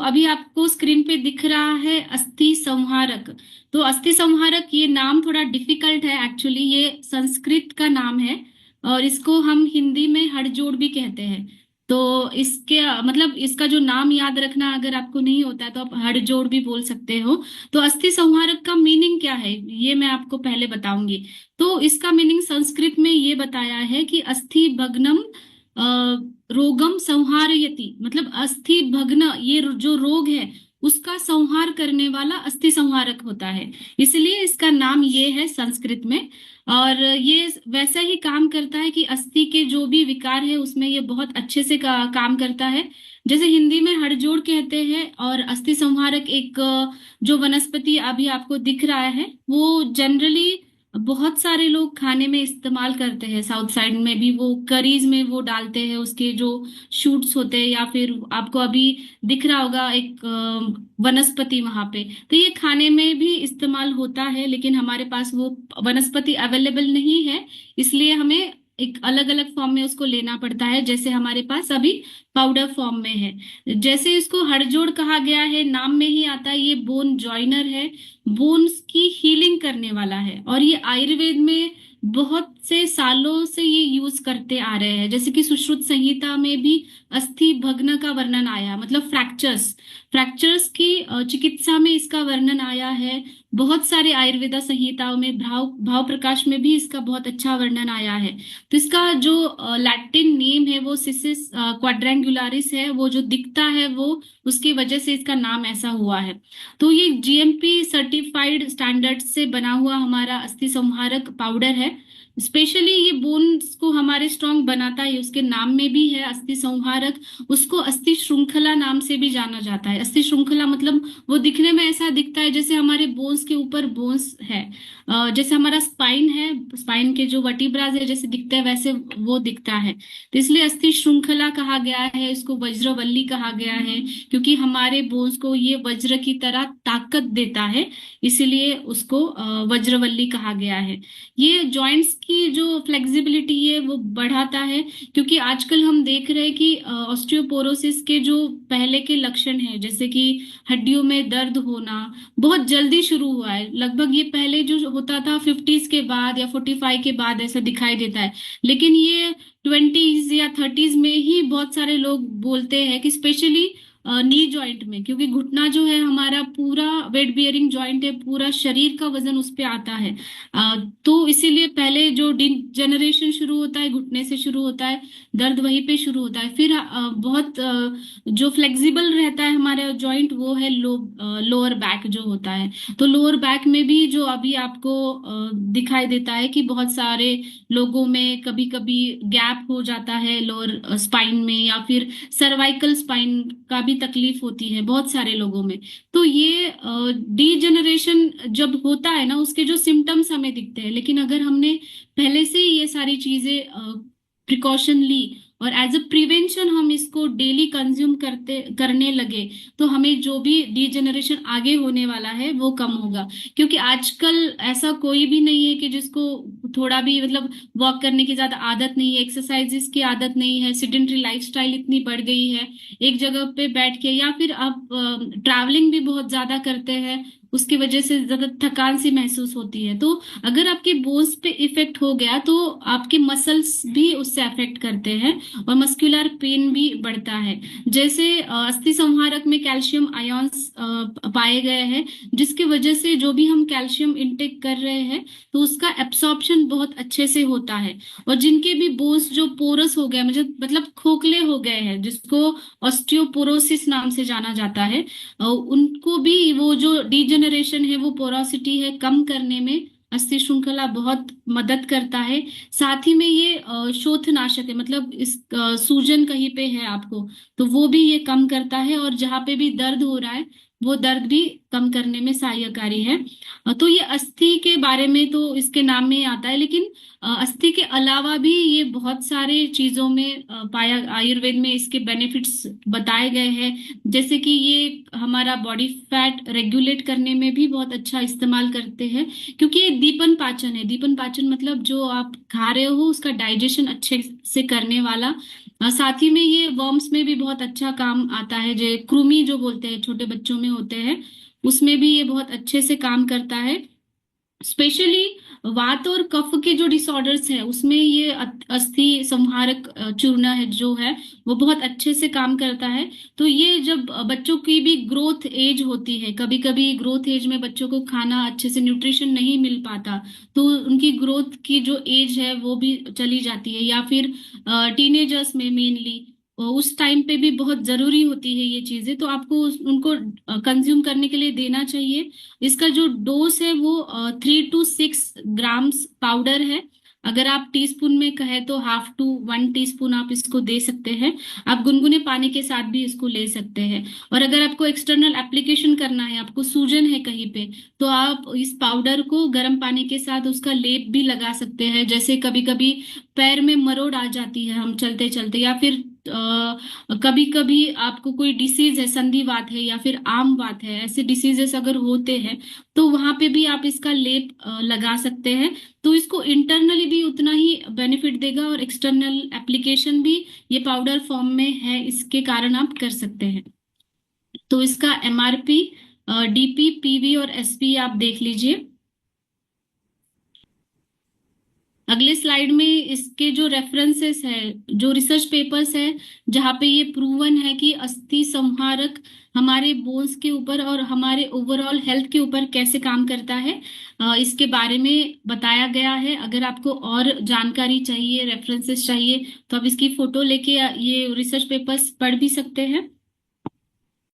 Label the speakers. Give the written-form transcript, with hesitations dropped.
Speaker 1: अभी आपको स्क्रीन पे दिख रहा है अस्थि संहारक। तो अस्थि संहारक ये नाम थोड़ा डिफिकल्ट है एक्चुअली, ये संस्कृत का नाम है और इसको हम हिंदी में हड़जोड़ भी कहते हैं। तो इसके मतलब इसका जो नाम याद रखना अगर आपको नहीं होता है तो आप हड़जोड़ भी बोल सकते हो। तो अस्थि संहारक का मीनिंग क्या है ये मैं आपको पहले बताऊंगी। तो इसका मीनिंग संस्कृत में ये बताया है कि अस्थि भग्नम रोगम संहारयति, मतलब अस्थि भग्न ये जो रोग है उसका संहार करने वाला अस्थि संहारक होता है। इसलिए इसका नाम ये है संस्कृत में। और ये वैसा ही काम करता है कि अस्थि के जो भी विकार है उसमें ये बहुत अच्छे से काम करता है। जैसे हिंदी में हड़जोड़ कहते हैं, और अस्थि संहारक एक जो वनस्पति अभी आपको दिख रहा है वो जनरली बहुत सारे लोग खाने में इस्तेमाल करते हैं। साउथ साइड में भी वो करीज में वो डालते हैं, उसके जो शूट्स होते हैं, या फिर आपको अभी दिख रहा होगा एक वनस्पति वहां पे। तो ये खाने में भी इस्तेमाल होता है, लेकिन हमारे पास वो वनस्पति अवेलेबल नहीं है, इसलिए हमें एक अलग अलग फॉर्म में उसको लेना पड़ता है। जैसे हमारे पास अभी पाउडर फॉर्म में है। जैसे इसको हड़जोड़ कहा गया है, नाम में ही आता है, ये बोन जॉइनर है, बोन्स की हीलिंग करने वाला है। और ये आयुर्वेद में बहुत से सालों से ये यूज करते आ रहे हैं। जैसे कि सुश्रुत संहिता में भी अस्थि भग्न का वर्णन आया, मतलब फ्रैक्चर्स फ्रैक्चर्स की चिकित्सा में इसका वर्णन आया है। बहुत सारे आयुर्वेदा संहिताओं में, भाव भाव प्रकाश में भी इसका बहुत अच्छा वर्णन आया है। तो इसका जो लैटिन नेम है वो सिसिस क्वाड्रेंगुलारिस है, वो जो दिखता है वो उसकी वजह से इसका नाम ऐसा हुआ है। तो ये जीएमपी सर्टिफाइड स्टैंडर्ड से बना हुआ हमारा अस्थि संहारक पाउडर है। स्पेशली ये बोन्स को हमारे स्ट्रांग बनाता है, उसके नाम में भी है अस्थि संहारक। उसको अस्थि श्रृंखला नाम से भी जाना जाता है। अस्थि श्रृंखला मतलब वो दिखने में ऐसा दिखता है जैसे हमारे बोन्स के ऊपर बोन्स है। जैसे हमारा स्पाइन है, स्पाइन के जो वर्टिब्राज है जैसे दिखते हैं वैसे वो दिखता है। तो इसलिए अस्थि श्रृंखला कहा गया है, इसको वज्रवल्ली कहा गया है, क्योंकि हमारे बोन्स को ये वज्र की तरह ताकत देता है, इसीलिए उसको वज्रवल्ली कहा गया है। ये जॉइंट्स की जो फ्लेक्सिबिलिटी है वो बढ़ाता है, क्योंकि आजकल हम देख रहे हैं कि ऑस्टियोपोरोसिस के जो पहले के लक्षण हैं, जैसे कि हड्डियों में दर्द होना बहुत जल्दी शुरू हुआ है। लगभग ये पहले जो होता था 50s के बाद या 45 के बाद ऐसा दिखाई देता है, लेकिन ये 20s या 30s में ही बहुत सारे लोग बोलते हैं कि स्पेशली नी जॉइंट में, क्योंकि घुटना जो है हमारा पूरा वेट बियरिंग जॉइंट है, पूरा शरीर का वजन उस पे आता है। तो इसीलिए पहले जो डिजनरेशन शुरू होता है घुटने से शुरू होता है, दर्द वहीं पे शुरू होता है। फिर बहुत जो फ्लेक्सिबल रहता है हमारा जॉइंट वो है लोअर बैक जो होता है। तो लोअर बैक में भी जो अभी आपको दिखाई देता है कि बहुत सारे लोगों में कभी कभी गैप हो जाता है लोअर स्पाइन में, या फिर सर्वाइकल स्पाइन का भी तकलीफ होती है बहुत सारे लोगों में। तो ये डीजेनरेशन जब होता है ना, उसके जो सिम्टम्स हमें दिखते हैं, लेकिन अगर हमने पहले से ही ये सारी चीजें प्रिकॉशन ली और एज अ प्रिवेंशन हम इसको डेली कंज्यूम करने लगे, तो हमें जो भी डीजेनरेशन आगे होने वाला है वो कम होगा। क्योंकि आजकल ऐसा कोई भी नहीं है कि जिसको थोड़ा भी मतलब वॉक करने की ज्यादा आदत नहीं है, एक्सरसाइजेस की आदत नहीं है, सिडेंटरी लाइफस्टाइल इतनी बढ़ गई है, एक जगह पे बैठ के, या फिर आप ट्रैवलिंग भी बहुत ज्यादा करते हैं, उसकी वजह से ज्यादा थकान सी महसूस होती है। तो अगर आपके बोन्स पे इफेक्ट हो गया तो आपके मसल्स भी उससे अफेक्ट करते हैं और मस्कुलर पेन भी बढ़ता है। जैसे अस्थि संहारक में कैल्शियम आयंस पाए गए हैं, जिसकी वजह से जो भी हम कैल्शियम इंटेक कर रहे हैं तो उसका एब्सॉर्प्शन बहुत अच्छे से होता है। और जिनके भी बोन्स जो पोरस हो गए, मतलब खोखले हो गए हैं, जिसको ऑस्टियोपोरोसिस नाम से जाना जाता है, उनको भी वो जो डीजेनरेशन है वो पोरोसिटी है कम करने में अस्थि श्रृंखला बहुत मदद करता है। साथ ही में ये शोथनाशक है, मतलब इस सूजन कहीं पे है आपको तो वो भी ये कम करता है, और जहाँ पे भी दर्द हो रहा है वो दर्द भी कम करने में सहायकारी है। तो ये अस्थि के बारे में तो इसके नाम में ही आता है, लेकिन अस्थि के अलावा भी ये बहुत सारे चीजों में पाया, आयुर्वेद में इसके बेनिफिट्स बताए गए हैं। जैसे कि ये हमारा बॉडी फैट रेगुलेट करने में भी बहुत अच्छा इस्तेमाल करते हैं, क्योंकि ये दीपन पाचन है। दीपन पाचन मतलब जो आप खा रहे हो उसका डाइजेशन अच्छे से करने वाला साथ ही में ये वर्म्स में भी बहुत अच्छा काम आता है, जो कृमि जो बोलते हैं छोटे बच्चों में होते हैं, उसमें भी ये बहुत अच्छे से काम करता है। स्पेशली वात और कफ के जो डिसऑर्डर्स है उसमें ये अस्थि संहारक चूर्ण है जो है वो बहुत अच्छे से काम करता है। तो ये जब बच्चों की भी ग्रोथ एज होती है, कभी कभी ग्रोथ एज में बच्चों को खाना अच्छे से न्यूट्रिशन नहीं मिल पाता, तो उनकी ग्रोथ की जो एज है वो भी चली जाती है, या फिर टीनेजर्स में मेनली उस टाइम पे भी बहुत जरूरी होती है ये चीजें, तो आपको उनको कंज्यूम करने के लिए देना चाहिए। इसका जो डोज है वो 3 to 6 ग्राम्स पाउडर है। अगर आप टीस्पून में कहे तो 1/2 to 1 टीस्पून आप इसको दे सकते हैं। आप गुनगुने पानी के साथ भी इसको ले सकते हैं। और अगर आपको एक्सटर्नल एप्लीकेशन करना है, आपको सूजन है कहीं पे, तो आप इस पाउडर को गर्म पानी के साथ उसका लेप भी लगा सकते हैं। जैसे कभी कभी पैर में मरोड़ आ जाती है हम चलते चलते, या फिर कभी कभी आपको कोई डिसीज है, संधिवात है या फिर आम वात है, ऐसे डिसीजेस अगर होते हैं तो वहां पे भी आप इसका लेप लगा सकते हैं। तो इसको इंटरनली भी उतना ही बेनिफिट देगा और एक्सटर्नल एप्लीकेशन भी ये पाउडर फॉर्म में है, इसके कारण आप कर सकते हैं। तो इसका एमआरपी, डीपी, पीवी और एसपी आप देख लीजिए। अगले स्लाइड में इसके जो रेफरेंसेस है, जो रिसर्च पेपर्स है, जहाँ पे ये प्रूवन है कि अस्थि संहारक हमारे बोन्स के ऊपर और हमारे ओवरऑल हेल्थ के ऊपर कैसे काम करता है, इसके बारे में बताया गया है। अगर आपको और जानकारी चाहिए, रेफरेंसेस चाहिए, तो आप इसकी फोटो लेके ये रिसर्च पेपर्स पढ़ भी सकते हैं।